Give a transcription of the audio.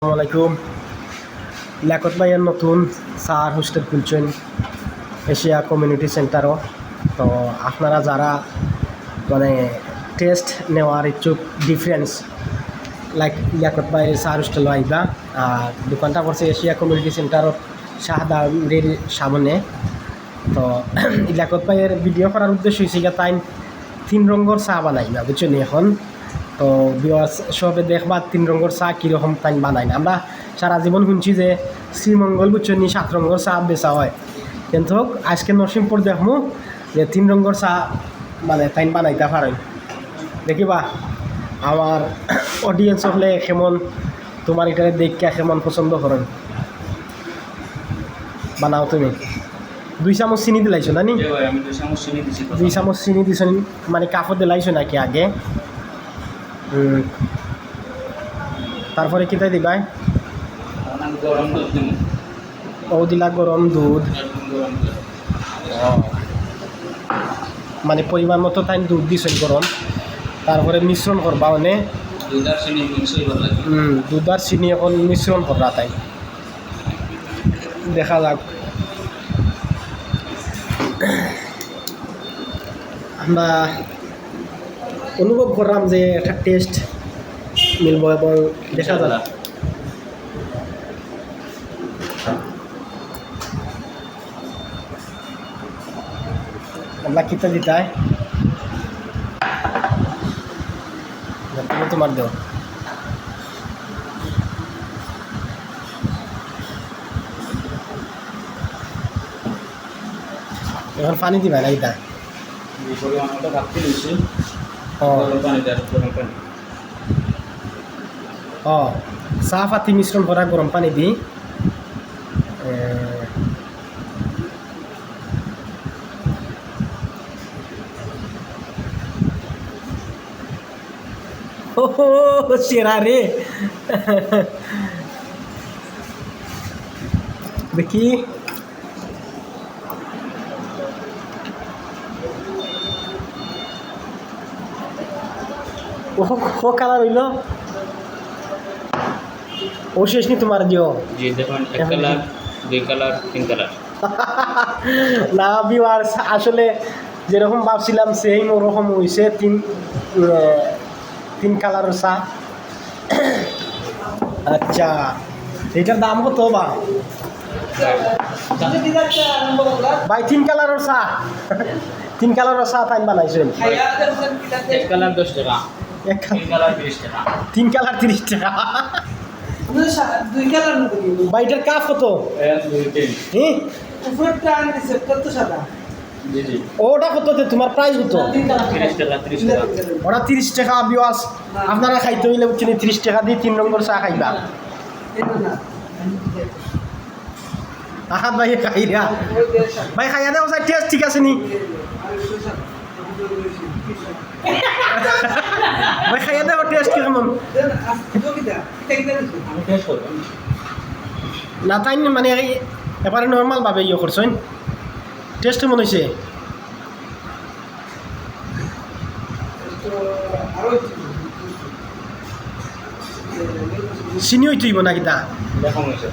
আসসালামাইকুম। লিয়াকত ভাইয়ের নতুন স্যার হোস্টেল খুলছেন এশিয়া কমিউনিটি সেন্টারও। তো আপনারা যারা মানে টেস্ট নেওয়ার ইচ্ছুক ডিফারেন্স লাইক লিয়াকত ভাইয়ের স্যার হোস্টেল আইবা। আর দোকানটা করছে এশিয়া কমিউনিটি সেন্টারও শাহদারের সামনে। তো লিয়াকত ভাইয়ের ভিডিও করার উদ্দেশ্য হয়েছে গিয়ে তাই 3 রঙের চা বানাই না বুঝছেন এখন। তো ভিউয়ার্স সবে দেখবা 3 রঙের চা কীরকম তাই বানাই না। আমরা সারা জীবন শুনছি যে শ্রীমঙ্গল বুঝছেন 7 রঙের চা বেচা হয়, কিন্তু আজকে নরসিংপুর দেখমু যে 3 রঙের চা মানে তাই বানাইতে পারেন। দেখিবা আমার অডিয়েন্স হলে কেমন তোমার এটা দেখে কেমন পছন্দ করেন। বানাও তুমি 2 চামচ চিনি দিলাইছো না নি? 2 চামচ চিনি দিছ মানে কাপড় দিলাইছো নাকি আগে? তারপরে কিতাই দিবাই ও দিলা গরম দুধ। মানে পরিমাণ মতো তাই দুধ দিছেন গরম, তারপরে মিশ্রণ করবা মানে দুধ আর চিনি এখন মিশ্রণ করবা তাই দেখা যাক। আমরা অনুভব করলাম যে একটা টেস্ট মিলব এবং দেখা যাক। আমরা কিতা দিতাই তুমি তোমার দেও। এখন পানি দিবা না এটা? চা পাতি মিশ্রণ করা গরম পানি দি সেরা রে। দেখি ও কালার হইল ও শেষ নি তোমার দিও। জি দেখুন, এক কালার, 2 কালার, 3 কালার। না ভিউয়ার্স আসলে যেরকম ভাবছিলাম সেই ওরকম হয়েছে। 3 কালারের চা। আচ্ছা এটার দাম কত বা ভাই? 3 কালারের চা 3 কালারের চা তাই বানাইছেন। 1 কালার 10 টাকা, 3 কালার 20 টাকা। 3 কালার 30 টাকা। ভাই এটার কাপ কত? 1 2 3। জি জি। ওটা কত? তোমার প্রাইস কত? 30 টাকা, 30 টাকা। ওটা 30 টাকা। বিওয়াস আপনারা খাইতে হইলে বুঝছেন 30 টাকা দিয়ে 3 রঙের চা খাইবা। আহাত ভাই খাইরা ভাই খাইয়া দেওয়া যায় টেস্ট ঠিক আছে নি? ভাই খাইয়া দেওয়া টেস্ট কেমন না তাই মানে এবারে নর্মাল ভাবে ইয়ে করছেন টেস্ট কেমন হয়েছে? চিনি হইতেইব না কিতা দেখুন হয়েছে।